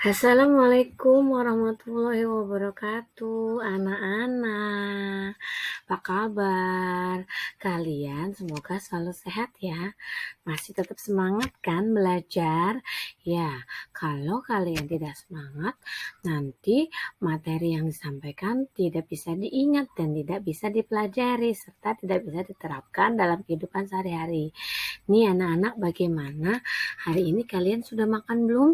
Assalamualaikum warahmatullahi wabarakatuh, anak-anak. Apa kabar? Kalian semoga selalu sehat ya. Masih tetap semangat kan belajar? Ya, kalau kalian tidak semangat, nanti materi yang disampaikan tidak bisa diingat dan tidak bisa dipelajari serta tidak bisa diterapkan dalam kehidupan sehari-hari. Nih anak-anak, bagaimana? Hari ini kalian sudah makan belum?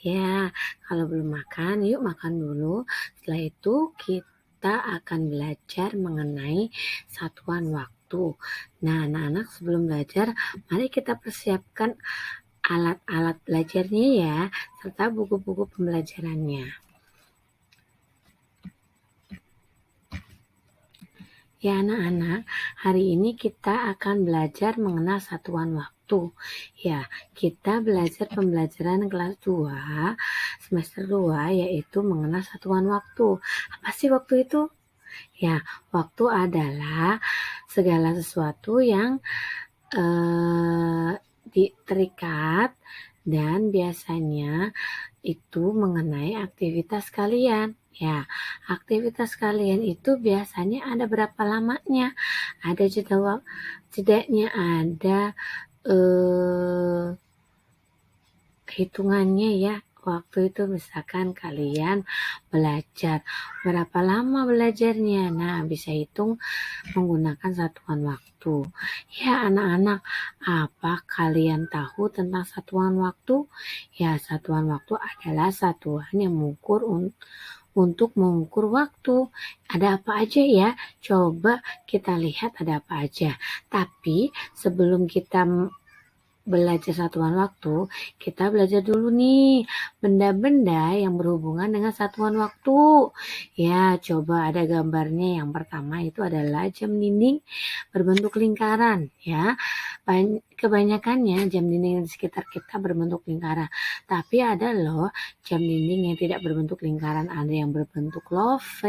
Ya, kalau belum makan, yuk makan dulu. Setelah itu kita akan belajar mengenai satuan waktu. Nah, anak-anak sebelum belajar, mari kita persiapkan alat-alat belajarnya ya, serta buku-buku pembelajarannya. Ya anak-anak, hari ini kita akan belajar mengenal satuan waktu. Ya, kita belajar pembelajaran kelas 2, semester 2, yaitu mengenal satuan waktu. Apa sih waktu itu? Ya, waktu adalah segala sesuatu yang terikat dan biasanya itu mengenai aktivitas kalian. Ya, aktivitas kalian itu biasanya ada berapa lamanya? Ada jedanya, ada hitungannya ya. Waktu itu misalkan kalian belajar berapa lama belajarnya. Nah, bisa hitung menggunakan satuan waktu. Ya, anak-anak, apa kalian tahu tentang satuan waktu? Ya, satuan waktu adalah satuan yang untuk mengukur waktu. Ada apa aja ya? Coba kita lihat ada apa aja. Tapi sebelum kita belajar satuan waktu, kita belajar dulu nih benda-benda yang berhubungan dengan satuan waktu. Ya, coba ada gambarnya. Yang pertama itu adalah jam dinding berbentuk lingkaran ya. Kebanyakannya jam dinding di sekitar kita berbentuk lingkaran, tapi ada loh jam dinding yang tidak berbentuk lingkaran. Ada yang berbentuk love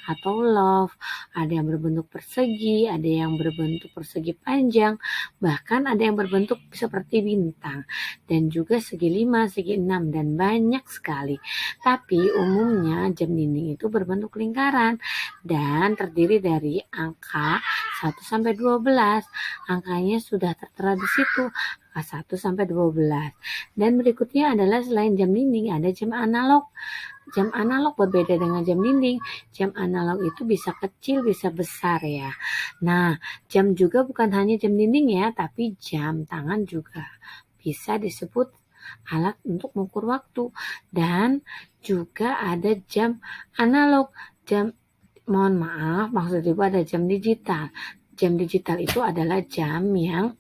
atau love, ada yang berbentuk persegi, ada yang berbentuk persegi panjang, bahkan ada yang berbentuk seperti bintang, dan juga segi 5, segi 6, dan banyak sekali. Tapi umumnya jam dinding itu berbentuk lingkaran dan terdiri dari angka 1 sampai 12. Angkanya sudah tertera di situ, angka 1 sampai 12. Dan berikutnya adalah selain jam dinding ada jam analog. Jam analog berbeda dengan jam dinding. Jam analog itu bisa kecil, bisa besar ya. Nah, jam juga bukan hanya jam dinding ya, tapi jam tangan juga bisa disebut alat untuk mengukur waktu. Dan juga ada jam analog. Mohon maaf, maksud ibu ada jam digital. Jam digital itu adalah jam yang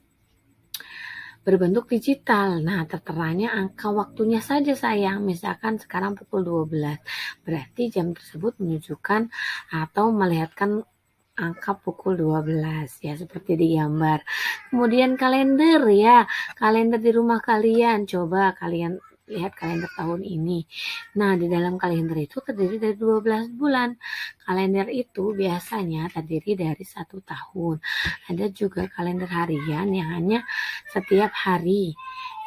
berbentuk digital. Nah, terteranya angka waktunya saja sayang. Misalkan sekarang pukul 12. Berarti jam tersebut menunjukkan atau melihatkan angka pukul 12 ya, seperti di gambar. Kemudian kalender ya. Kalender di rumah kalian. Coba kalian lihat kalender tahun ini. Nah, di dalam kalender itu terdiri dari 12 bulan. Kalender itu biasanya terdiri dari 1 tahun. Ada juga kalender harian yang hanya setiap hari,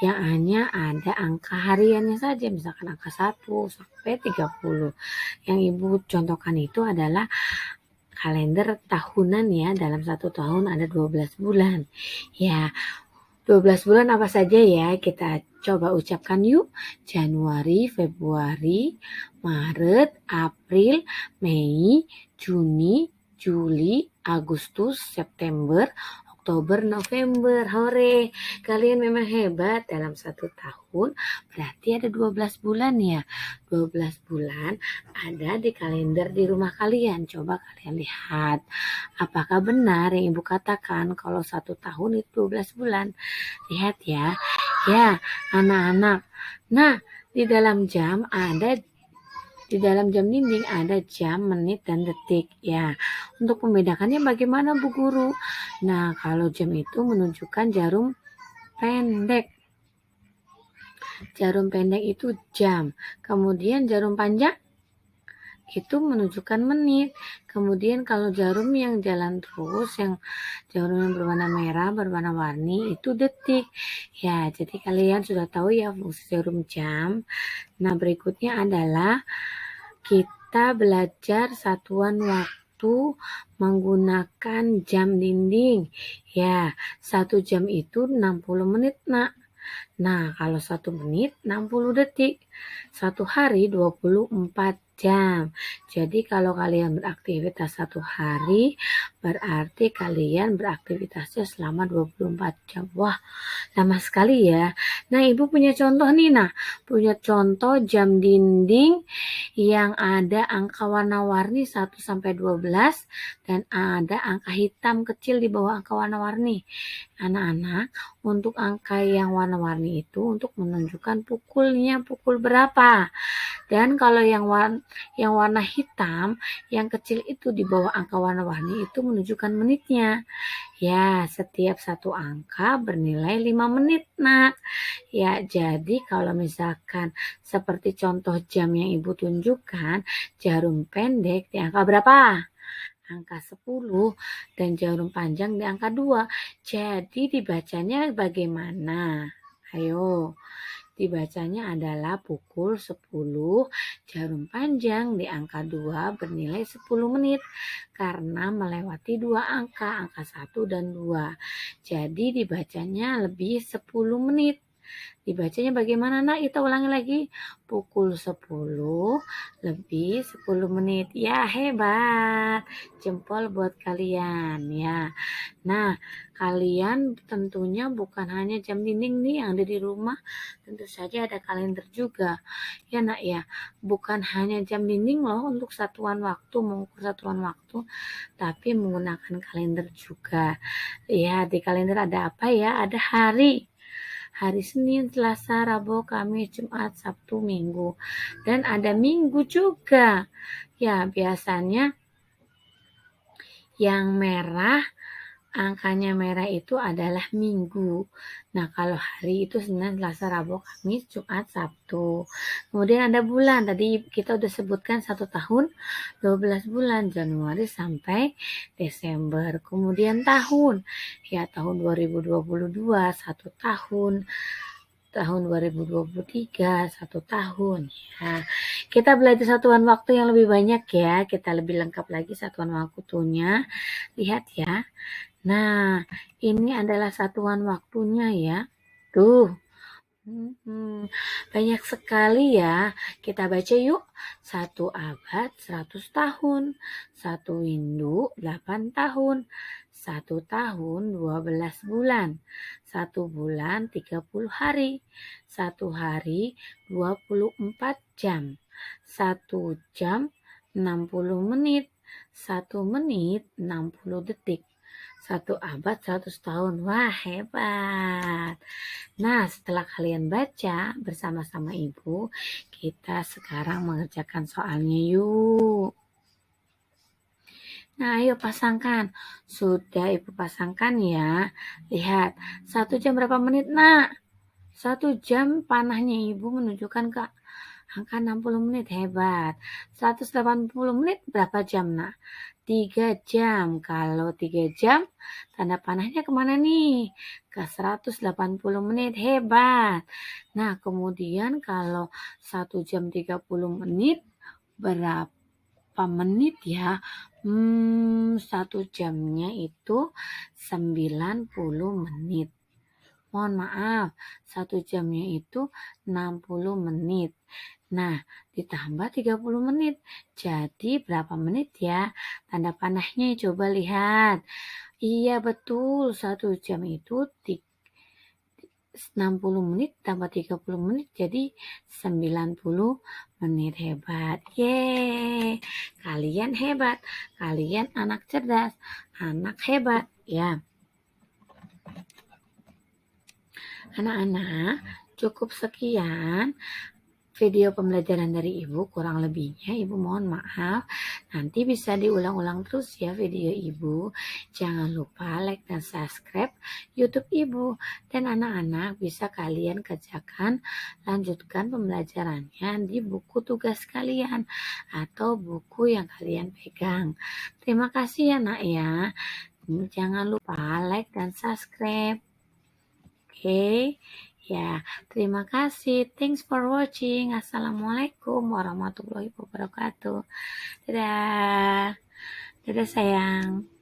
yang hanya ada angka hariannya saja, misalkan angka 1 sampai 30. Yang ibu contohkan itu adalah kalender tahunan ya, dalam 1 tahun ada 12 bulan. Ya, 12 bulan apa saja ya? Kita coba ucapkan yuk. Januari, Februari, Maret, April, Mei, Juni, Juli, Agustus, September, Oktober, November. Hore, kalian memang hebat. Dalam 1 tahun berarti ada 12 bulan ya. 12 bulan ada di kalender di rumah kalian. Coba kalian lihat, apakah benar yang ibu katakan kalau 1 tahun itu 12 bulan? Lihat ya. Ya, anak-anak. Nah, di dalam jam dinding ada jam, menit, dan detik ya. Untuk membedakannya bagaimana Bu Guru? Nah, kalau jam itu menunjukkan jarum pendek. Jarum pendek itu jam. Kemudian jarum panjang itu menunjukkan menit. Kemudian kalau jarum yang jalan terus, yang jarum yang berwarna merah, berwarna-warni, itu detik. Ya, jadi kalian sudah tahu ya fungsi jarum jam. Nah, berikutnya adalah kita belajar satuan waktu menggunakan jam dinding. Ya, 1 jam itu 60 menit, Nak. Nah, kalau 1 menit 60 detik. 1 hari 24 jam. Jadi kalau kalian beraktivitas 1 hari, berarti kalian beraktivitasnya selama 24 jam. Wah, lama sekali ya. Nah, Ibu punya contoh nih, punya contoh jam dinding yang ada angka warna-warni 1 sampai 12 dan ada angka hitam kecil di bawah angka warna-warni. Anak-anak, untuk angka yang warna-warni itu untuk menunjukkan pukulnya pukul berapa. Dan kalau yang warna hitam, yang kecil itu di bawah angka warna-warni itu menunjukkan menitnya. Ya, setiap satu angka bernilai 5 menit, Nak. Ya, jadi kalau misalkan seperti contoh jam yang Ibu tunjukkan, jarum pendek di angka berapa? Angka 10 dan jarum panjang di angka 2. Jadi dibacanya bagaimana? Ayo. Dibacanya adalah pukul 10, jarum panjang di angka 2 bernilai 10 menit karena melewati 2 angka 1 dan 2. Jadi dibacanya lebih 10 menit. Dibacanya bagaimana, Nak? Kita ulangi lagi. Pukul 10 lebih 10 menit. Ya, hebat. Jempol buat kalian ya. Nah, kalian tentunya bukan hanya jam dinding nih yang ada di rumah, tentu saja ada kalender juga. Ya, Nak ya. Bukan hanya jam dinding loh untuk satuan waktu, mengukur satuan waktu, tapi menggunakan kalender juga. Ya, di kalender ada apa ya? Ada hari. Hari Senin, Selasa, Rabu, Kamis, Jumat, Sabtu, Minggu. Dan ada Minggu juga. Ya, biasanya yang merah, angkanya merah itu adalah minggu. Nah, kalau hari itu Senin, Selasa, Rabu, Kamis, Jumat, Sabtu. Kemudian ada bulan. Tadi kita udah sebutkan 1 tahun, 12 bulan, Januari sampai Desember. Kemudian tahun. Ya, tahun 2022, 1 tahun. Tahun 2023, 1 tahun. Ya, kita belajar satuan waktu yang lebih banyak ya. Kita lebih lengkap lagi satuan waktunya. Lihat ya. Nah, ini adalah satuan waktunya ya. Tuh. Banyak sekali ya. Kita baca yuk. 1 abad 100 tahun. 1 windu 8 tahun. 1 tahun 12 bulan. 1 bulan 30 hari. 1 hari 24 jam. 1 jam 60 menit. 1 menit 60 detik. 1 abad 100 tahun. Wah, hebat. Nah, setelah kalian baca bersama-sama Ibu, kita sekarang mengerjakan soalnya yuk. Nah, ayo pasangkan. Sudah Ibu pasangkan ya. Lihat, 1 jam berapa menit, Nak? 1 jam panahnya Ibu menunjukkan ke angka 60 menit. Hebat. 180 menit berapa jam, Nak? 3 jam. Kalau 3 jam, tanda panahnya kemana nih? Ke 180 menit. Hebat. Nah, kemudian kalau 1 jam 30 menit, berapa menit ya? 1 jamnya itu 90 menit. Mohon maaf, 1 jamnya itu 60 menit. Nah, ditambah 30 menit. Jadi berapa menit ya? Tanda panahnya coba lihat. Iya betul, 1 jam itu 60 menit tambah 30 menit jadi 90 menit. Hebat. Yeay. Kalian hebat. Kalian anak cerdas. Anak hebat. Ya. Anak-anak, cukup sekian video pembelajaran dari Ibu, kurang lebihnya Ibu mohon maaf. Nanti bisa diulang-ulang terus ya video Ibu. Jangan lupa like dan subscribe YouTube Ibu. Dan anak-anak bisa kalian kerjakan, lanjutkan pembelajarannya di buku tugas kalian atau buku yang kalian pegang. Terima kasih ya nak ya. Jangan lupa like dan subscribe. Oke. Ya, terima kasih. Thanks for watching. Assalamualaikum warahmatullahi wabarakatuh. Dadah. Dadah sayang.